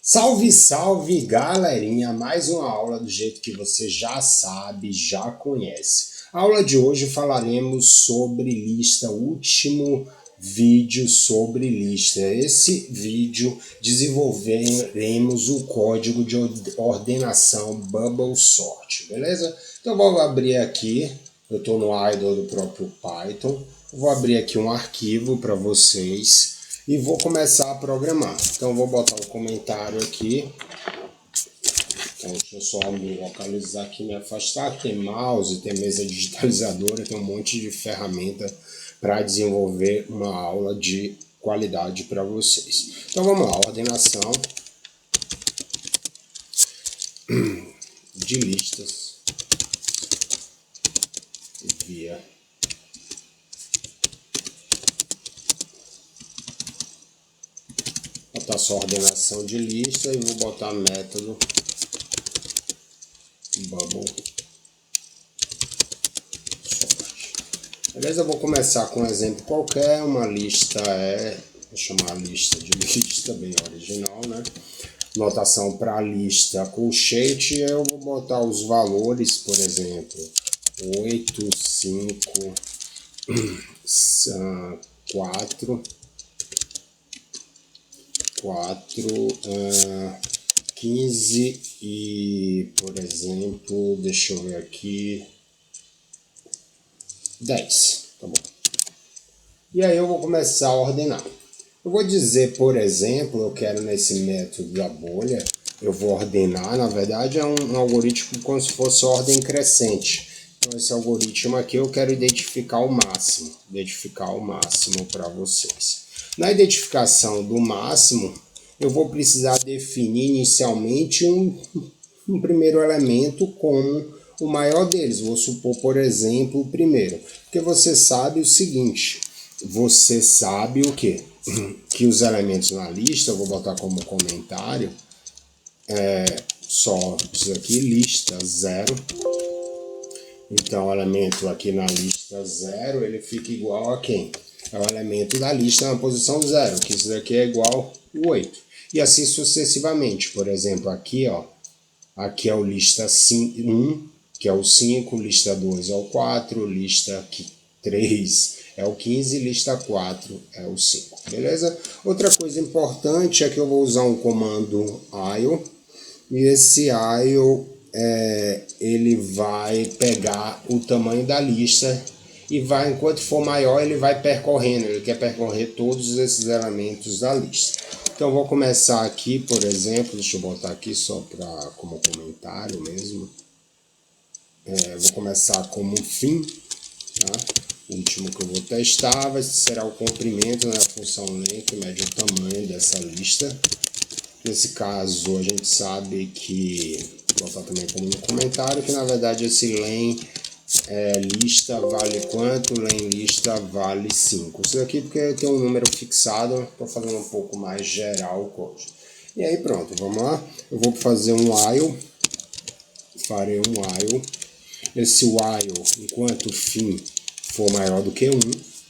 Salve, salve, galerinha! Mais uma aula do jeito que você já sabe, já conhece. A aula de hoje falaremos sobre lista, o último vídeo sobre lista. Esse vídeo desenvolveremos o código de ordenação Bubble Sort, beleza? Então vou abrir aqui, eu estou no idle do próprio Python, vou abrir aqui um arquivo para vocês e vou começar a programar. Então vou botar um comentário aqui. Então deixa eu só me localizar aqui, me afastar. Tem mouse, tem mesa digitalizadora, tem um monte de ferramenta para desenvolver uma aula de qualidade para vocês. Então vamos lá, ordenação de listas via botar só ordenação de lista e vou botar método Bubble Sort. Beleza? Eu vou começar com um exemplo qualquer. Uma lista vou chamar a lista de lista, bem original, né? Notação para lista colchete, eu vou botar os valores, por exemplo, 8, 5, 4, 15 e, por exemplo, deixa eu ver aqui, 10, tá bom. E aí eu vou começar a ordenar. Eu vou dizer, por exemplo, eu quero nesse método da bolha, eu vou ordenar, na verdade é um algoritmo como se fosse ordem crescente. Então esse algoritmo aqui eu quero identificar o máximo para vocês. Na identificação do máximo, eu vou precisar definir inicialmente um primeiro elemento como o maior deles. Vou supor, por exemplo, o primeiro. Porque você sabe o seguinte, você sabe o quê? Que os elementos na lista, eu vou botar como comentário, só isso aqui, lista 0. Então o elemento aqui na lista 0, ele fica igual a quem? É o elemento da lista na posição 0, que isso daqui é igual a 8. E assim sucessivamente. Por exemplo, aqui, ó, aqui é o lista 1, que é o 5, lista 2 é o 4, lista 3 é o 15, lista 4 é o 5, beleza? Outra coisa importante é que eu vou usar um comando IO, e esse IO ele vai pegar o tamanho da lista e vai, enquanto for maior, ele vai percorrendo, ele quer percorrer todos esses elementos da lista. Então vou começar aqui, por exemplo, deixa eu botar aqui só como comentário mesmo. Vou começar como fim, tá? O último que eu vou testar será o comprimento, né? A função len, que mede o tamanho dessa lista. Nesse caso, a gente sabe que, vou botar também como um comentário, que na verdade esse len lista vale quanto? Len lista vale 5. Isso aqui porque tem um número fixado, estou fazendo um pouco mais geral o código. E aí pronto, vamos lá. Eu vou fazer um while, farei um while. Esse while, enquanto o fim for maior do que 1,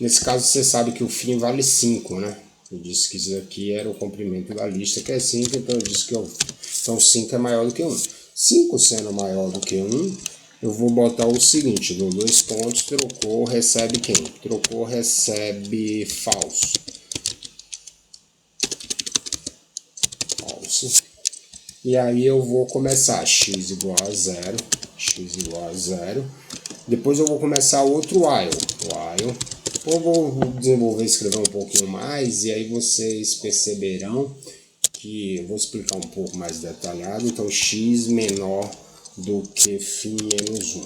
nesse caso você sabe que o fim vale 5, né? Eu disse que isso aqui era o comprimento da lista, que é 5, então eu disse que então 5 é maior do que 1. 5 sendo maior do que 1, eu vou botar o seguinte, dou 2 pontos, trocou, recebe quem? Trocou, recebe falso. Falso. E aí eu vou começar x igual a 0, x igual a 0. Depois eu vou começar outro while. Eu vou desenvolver, escrever um pouquinho mais, e aí vocês perceberão que eu vou explicar um pouco mais detalhado. Então x menor do que φ menos 1.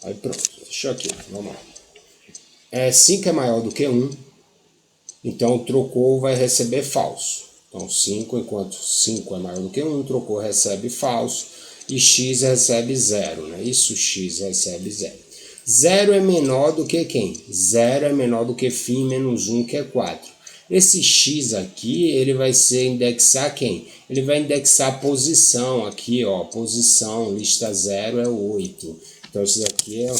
Aí pronto, deixa aqui, vamos lá. 5 é maior do que 1, então trocou vai receber falso. Então 5, enquanto 5 é maior do que 1, trocou recebe falso, e x recebe 0, né? Isso, x recebe 0. 0 é menor do que quem? 0 é menor do que φ menos 1, que é 4. Esse x aqui, ele vai ser indexar quem? Ele vai indexar a posição aqui, ó, posição, lista 0 é 8. Então isso daqui é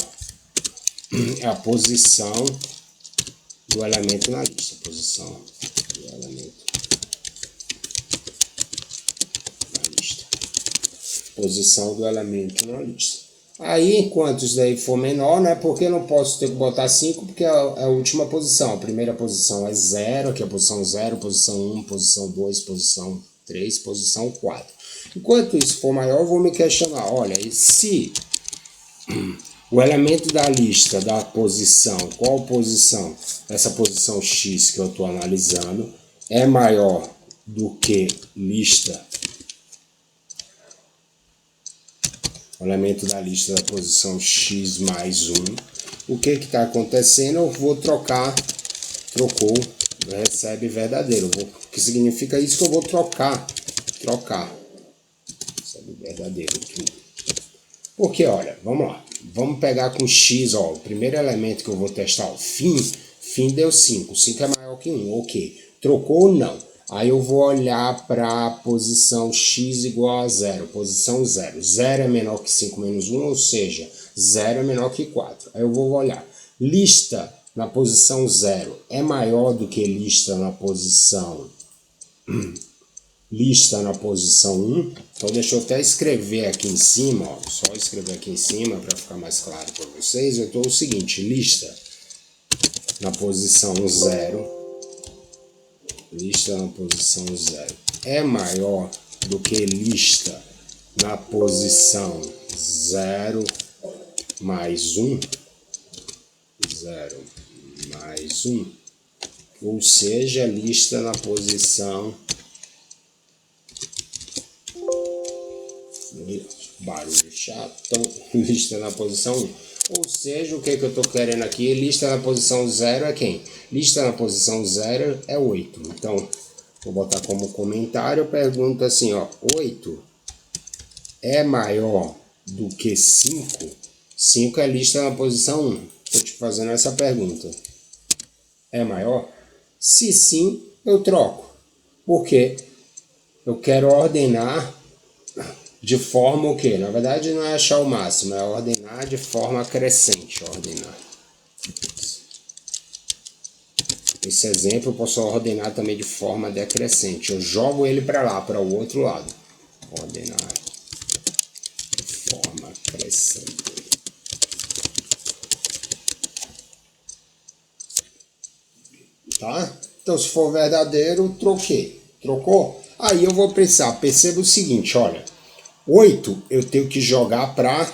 é a posição do elemento na lista. Posição do elemento na lista. Posição do elemento na lista. Aí, enquanto isso daí for menor, né? Porque eu não posso ter que botar 5, porque é a última posição. A primeira posição é 0, que é a posição 0, posição 1, posição 2, posição 3, posição 4. Enquanto isso for maior, eu vou me questionar. Olha, e se o elemento da lista da posição, qual posição? Essa posição X que eu estou analisando é maior do que lista. O elemento da lista da posição X mais 1. O que está acontecendo? Eu vou trocar. Trocou, recebe verdadeiro. O que significa isso? Que eu vou trocar. Recebe verdadeiro. Porque, olha, vamos lá. Vamos pegar com X, ó. O primeiro elemento que eu vou testar, ó. Fim deu 5. 5 é maior que 1. Ok. Trocou ou não? Aí eu vou olhar para a posição X igual a 0. Posição 0. 0 é menor que 5 menos 1, ou seja, 0 é menor que 4. Aí eu vou olhar. Lista na posição 0 é maior do que lista na posição 1. Então deixa eu até escrever aqui em cima, ó, só escrever aqui em cima para ficar mais claro para vocês. Eu estou o seguinte, lista na posição 0, lista na posição 0 é maior do que lista na posição 0 mais 1, 0 mais 1, ou seja, lista na posição, barulho chato, então, lista na posição 1. Ou seja, o que eu estou querendo aqui? Lista na posição 0 é quem? Lista na posição 0 é 8. Então, vou botar como comentário, pergunta assim, ó, 8 é maior do que 5? 5 é lista na posição 1. Estou te fazendo essa pergunta. É maior? Se sim, eu troco. Porque eu quero ordenar de forma o quê? Na verdade não é achar o máximo, é ordenar de forma crescente. Ordenar. Esse exemplo eu posso ordenar também de forma decrescente. Eu jogo ele para lá, para o outro lado. Ordenar de forma crescente. Tá? Então se for verdadeiro, troquei. Trocou? Aí eu vou pensar, perceba o seguinte, olha. 8 eu tenho que jogar para,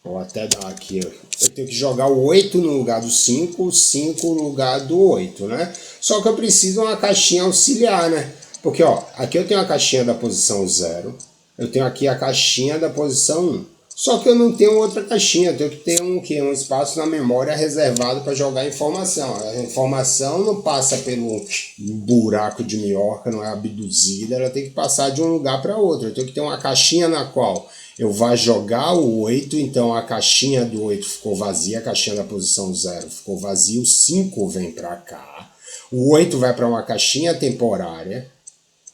vou até dar aqui, eu tenho que jogar o 8 no lugar do 5, o 5 no lugar do 8, né? Só que eu preciso de uma caixinha auxiliar, né? Porque, ó, aqui eu tenho a caixinha da posição 0, eu tenho aqui a caixinha da posição 1. Só que eu não tenho outra caixinha, eu tenho que ter um espaço na memória reservado para jogar informação. A informação não passa pelo buraco de minhoca, não é abduzida, ela tem que passar de um lugar para outro. Eu tenho que ter uma caixinha na qual eu vou jogar o 8, então a caixinha do 8 ficou vazia, a caixinha da posição 0 ficou vazia, o 5 vem para cá, o 8 vai para uma caixinha temporária.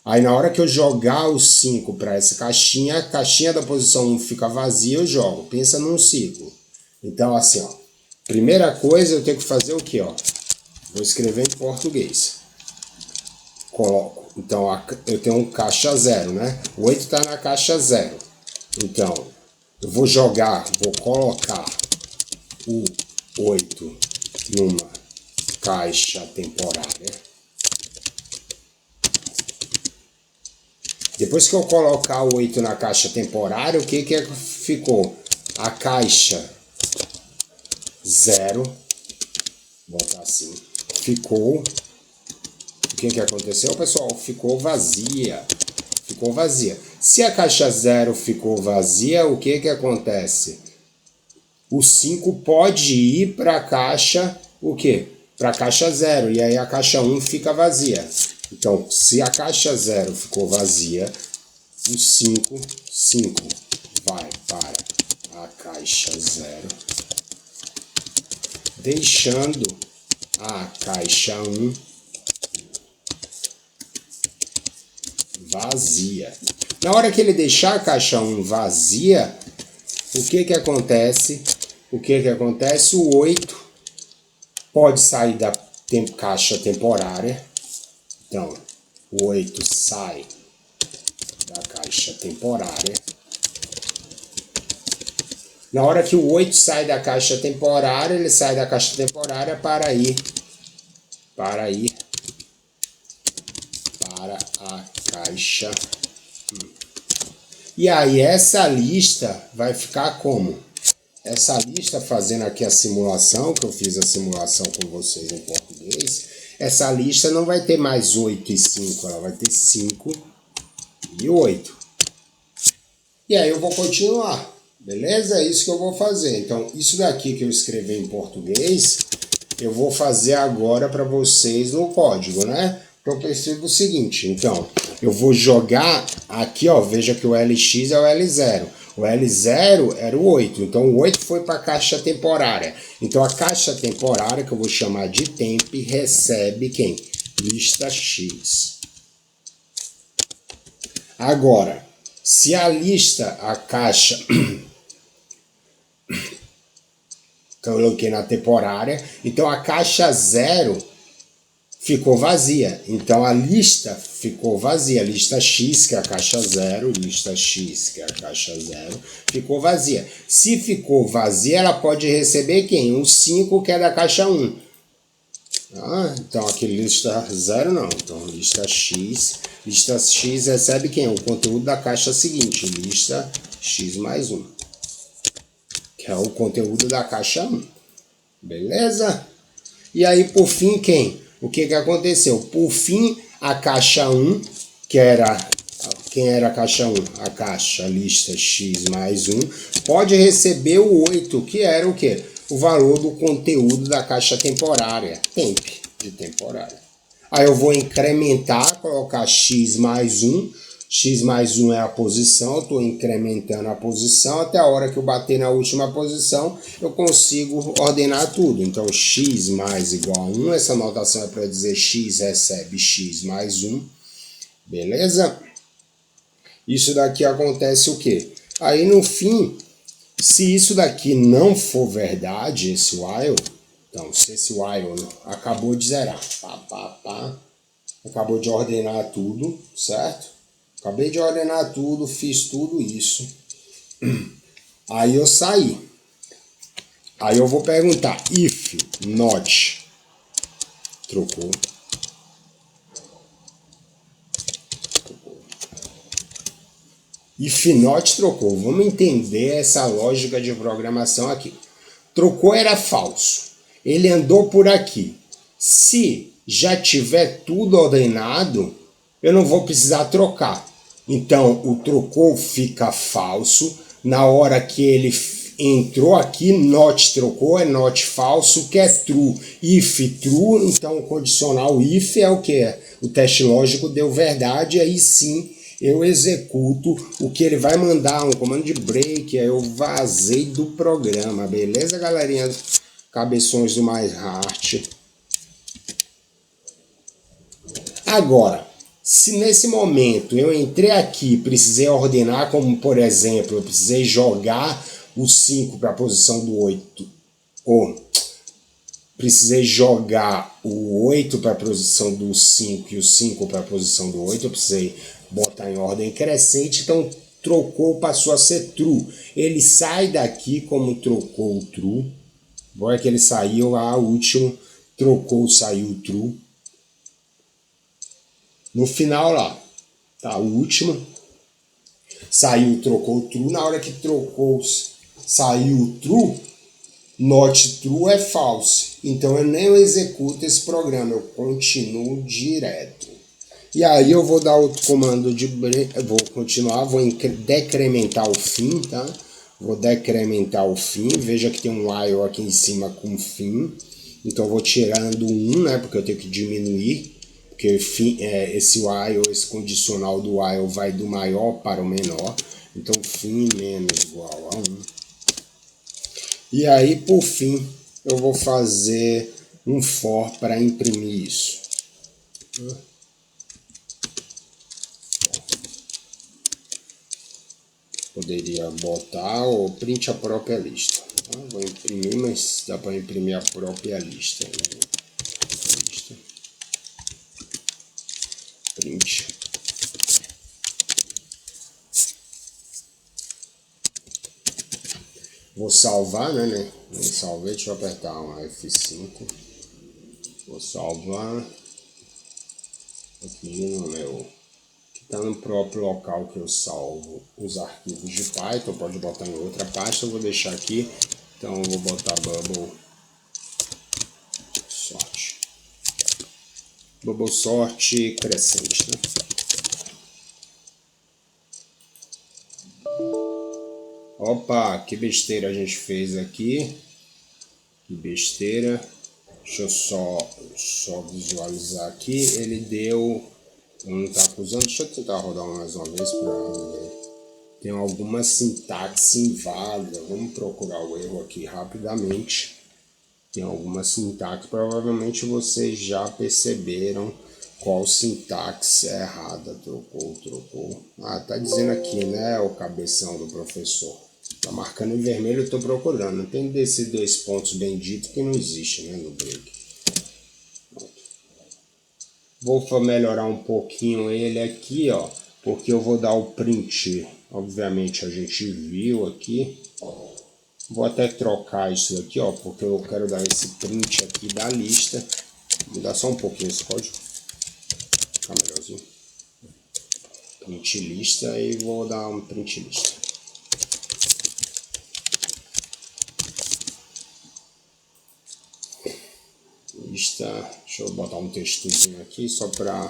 Aí na hora que eu jogar o 5 para essa caixinha, a caixinha da posição 1 fica vazia, eu jogo. Pensa num ciclo. Então assim, ó. Primeira coisa eu tenho que fazer o que, ó? Vou escrever em português. Coloco. Então eu tenho um caixa 0, né? O 8 está na caixa 0. Então eu vou colocar o 8 numa caixa temporária. Depois que eu colocar o 8 na caixa temporária, o que ficou? A caixa 0, vou botar assim, ficou. O que aconteceu, pessoal? Ficou vazia. Ficou vazia. Se a caixa 0 ficou vazia, o que acontece? O 5 pode ir para a caixa, o quê? Para a caixa 0, e aí a caixa 1 fica vazia. Então, se a caixa 0 ficou vazia, o 5 vai para a caixa 0, deixando a caixa 1 vazia. Na hora que ele deixar a caixa 1 vazia, o que acontece? o que acontece? O 8 pode sair da caixa temporária. Então, o 8 sai da caixa temporária. Na hora que o 8 sai da caixa temporária, ele sai da caixa temporária para ir para a caixa. E aí essa lista vai ficar como? Essa lista, fazendo aqui a simulação, que eu fiz a simulação com vocês em português, essa lista não vai ter mais 8 e 5, ela vai ter 5 e 8. E aí eu vou continuar, beleza? É isso que eu vou fazer. Então, isso daqui que eu escrevi em português, eu vou fazer agora para vocês no código, né? Então, eu percebo o seguinte, então, eu vou jogar aqui, ó, veja que o LX é o L0. O L0 era o 8, então o 8 foi para a caixa temporária. Então, a caixa temporária, que eu vou chamar de temp, recebe quem? Lista X. Agora, se a lista, a caixa que eu coloquei na temporária, então a caixa 0 ficou vazia. Então a lista ficou vazia. Lista X, que é a caixa 0, lista X, que é a caixa 0, ficou vazia. Se ficou vazia, ela pode receber quem? O 5, que é da caixa 1. Então aqui lista 0 não. Então lista X recebe quem? O conteúdo da caixa seguinte, lista X mais 1, que é o conteúdo da caixa 1. Beleza? E aí por fim quem? O que aconteceu? Por fim a caixa 1, que era... Quem era a caixa 1? A caixa lista X mais 1, pode receber o 8, que era o quê? O valor do conteúdo da caixa temporária, temp, de temporária. Aí eu vou incrementar, colocar X mais 1. X mais 1 é a posição, eu estou incrementando a posição, até a hora que eu bater na última posição, eu consigo ordenar tudo. Então, X mais igual a 1, essa notação é para dizer X recebe X mais 1, beleza? Isso daqui acontece o quê? Aí no fim, se isso daqui não for verdade, esse while, então se esse while acabou de zerar, acabou de ordenar tudo, certo? Acabei de ordenar tudo, fiz tudo isso. Aí eu saí. Aí eu vou perguntar, if not, trocou. If not trocou. Vamos entender essa lógica de programação aqui. Trocou era falso. Ele andou por aqui. Se já tiver tudo ordenado, eu não vou precisar trocar. Então, o trocou fica falso. Na hora que ele entrou aqui, not trocou, é not falso, que é true. If true, então o condicional if é o que? O teste lógico deu verdade, aí sim eu executo o que ele vai mandar, um comando de break, aí eu vazei do programa, beleza, galerinha? Cabeções do MyHeart. Agora, se nesse momento eu entrei aqui, precisei ordenar, como por exemplo, eu precisei jogar o 5 para a posição do 8, ou precisei jogar o 8 para a posição do 5 e o 5 para a posição do 8, eu precisei botar em ordem crescente, então trocou, passou a ser true. Ele sai daqui como trocou o true, agora que ele saiu, a último, trocou, saiu true. No final lá, tá, o último, saiu, trocou true, na hora que trocou, saiu true, not true é false. Então eu nem executo esse programa, eu continuo direto. E aí eu vou dar outro comando de vou continuar, vou decrementar o fim, tá? Vou decrementar o fim, veja que tem um while aqui em cima com fim. Então eu vou tirando 1, né? Porque eu tenho que diminuir, porque esse while, esse condicional do while vai do maior para o menor. Então fim menos igual a 1. E aí por fim eu vou fazer um for para imprimir isso. Poderia botar ou print a própria lista. Tá? Vou imprimir, mas dá para imprimir a própria lista. Lista. Print. Vou salvar, né? Nem salvei, deixa eu apertar um F5. Vou salvar aqui no meu... que está no próprio local que eu salvo os arquivos de Python. Pode botar em outra pasta, eu vou deixar aqui. Então eu vou botar Bubble Sort. Bubble Sort crescente, né? Opa, que besteira a gente fez aqui. Que besteira. Deixa eu só visualizar aqui. Ele deu... Eu não está acusando. Deixa eu tentar rodar mais uma vez para ver. Tem alguma sintaxe inválida. Vamos procurar o erro aqui rapidamente. Tem alguma sintaxe. Provavelmente vocês já perceberam qual sintaxe é errada. Trocou. Ah, tá dizendo aqui, né? O cabeção do professor. Tá marcando em vermelho, eu tô procurando. Tem desses 2 pontos benditos que não existe, né? No break. Vou melhorar um pouquinho ele aqui, ó. Porque eu vou dar o print. Obviamente a gente viu aqui. Vou até trocar isso aqui, ó, porque eu quero dar esse print aqui da lista. Vou dar só um pouquinho esse código. Fica melhorzinho. Print lista e vou dar um print lista. Lista. Deixa eu botar um textozinho aqui só para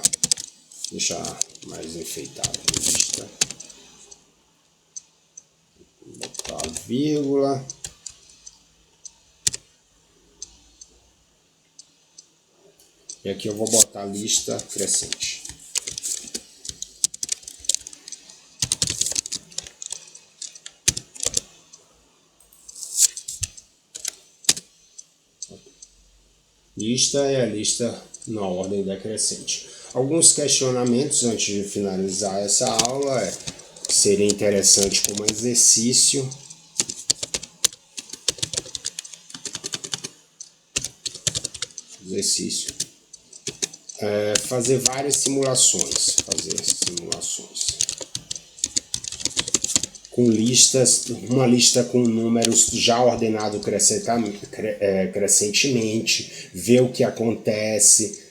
deixar mais enfeitado. Lista. Vou botar vírgula. E aqui eu vou botar lista crescente. Lista é a lista na ordem decrescente. Alguns questionamentos antes de finalizar essa aula seria interessante como exercício. Fazer várias simulações. Com listas, uma lista com números já ordenado crescentemente, ver o que acontece,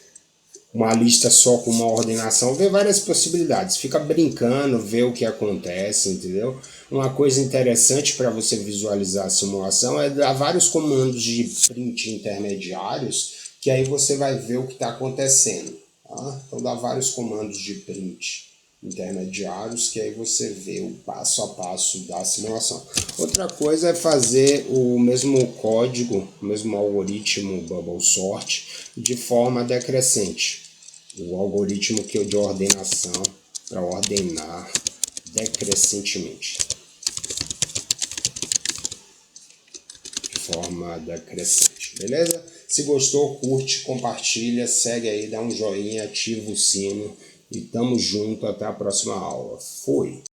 uma lista só com uma ordenação, ver várias possibilidades, fica brincando, ver o que acontece, entendeu? Uma coisa interessante para você visualizar a simulação é dar vários comandos de print intermediários, que aí você vai ver o que está acontecendo. Tá? Então dá vários comandos de print intermediários que aí você vê o passo a passo da simulação. Outra coisa é fazer o mesmo código, o mesmo algoritmo Bubble Sort de forma decrescente. O algoritmo de ordenação para ordenar decrescentemente. De forma decrescente, beleza? Se gostou, curte, compartilha, segue aí, dá um joinha, ativa o sino. E tamo junto, até a próxima aula. Fui!